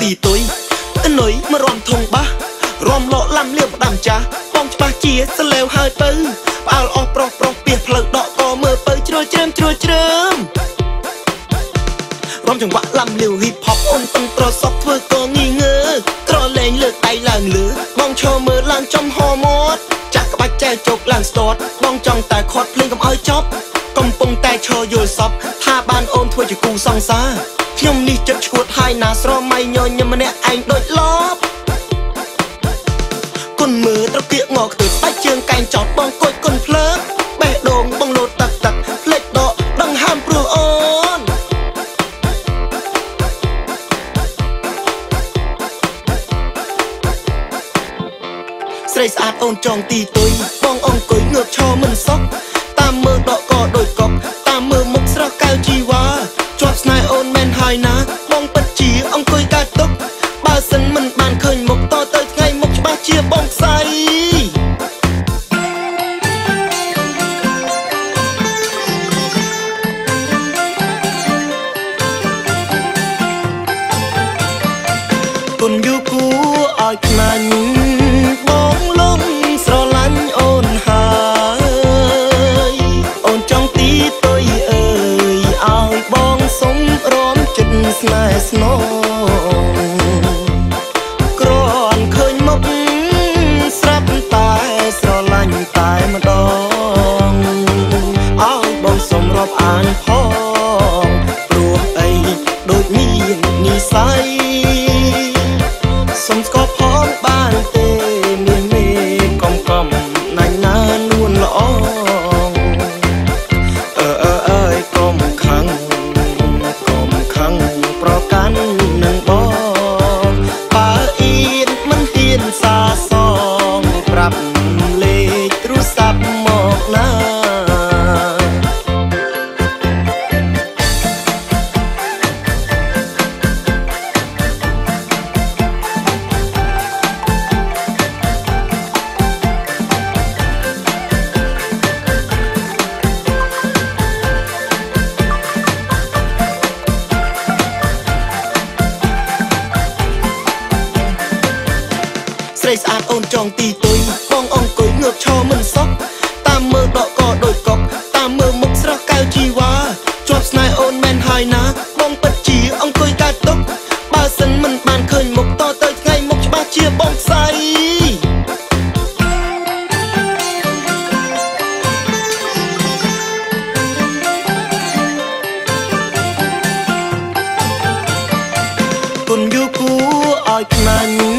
ទីទុយអនុយមករំធំបារំលក់ឡាំលៀបដាំចាស់បងច្បាស់ជាសលេវហើយទៅផ្អើលអស់ប្រុសពីផ្លូវដកក៏មើលទៅជ្រួលជ្រើមរំចង្វាក់ឡាំលាវហ៊ីបហបអូនមិនត្រសក់ធ្វើក៏ងីងើក្រលែងលើកដៃឡើងលើបងឈរមើលឡើងចំហមាត់ចាក់ក្បាច់ចែកជោគឡើងស្ទាត់បងចង់តែខាត់ភ្លេងកុំឲ្យចប់កំពុងតែឈរយល់សពថាបានអូនធ្វើជាគូសង្សារខ្ញុំនេះចិត្តឈួតហើយណាស្រមៃញញឹមម្នាក់ឯងដូចលបគុនមើលត្រកៀកងក់ទៅស្បែកជើងកែងចោតបងកុយគុនភ្លើបេះដូងបងលោតទឹកផ្លេចដកដឹងហាមព្រោះអូនស្រីស្អាតអូនចងទីទុយបងអង្គុយងើបឈរមិនសក់តាមមើលដកក៏ដូចកប់តាមមើលមុខស្រស់កៅជីវ៉ាជាប់ស្នេហ៍អូនមែនហើយណាបងពិតជាអង្គុយកើតទុកបើសិនមិនបានឃើញមុខតទៅថ្ងៃមុខច្បាស់ជាបងខ្សែគុនយូគូឲ្យខ្លាញ់បងលងស្រឡាញ់អូនហើយអូនចង់ទីទុយអើយឲ្យបងសុំរំចិត្តស្នេហ៍ស្នងក្រនឃើញមុខស្រាប់តែស្រឡាញ់តែម្ដងឲ្យបងសុំរាប់អានផងព្រោះអីដូចមាននិស័យសុំស្គាល់ផងបានទេមានមេកំណាញ់ណានួនល្អអើយកុំខឹងប្រកាន់នឹងបងបើអៀនមិនហ៊ានសាសងប្រាប់លេខទូរស័ព្ទមកណាស្រីស្អាតអូនចងទីទុយបងអង្គុយងើបឈរមិនសក់តាមមើលដកក៏ដូចកប់តាមមើលមុខស្រស់កៅជីវ៉ាជាប់ស្នេហ៍អូនមែនហើយណាបងពិតជាអង្គុយកើតទុកបើសិនមិនបានឃើញមុខតទៅថ្ងៃមុខច្បាស់ជាបងខ្សែគុនយូគូឲ្យខ្លាញ់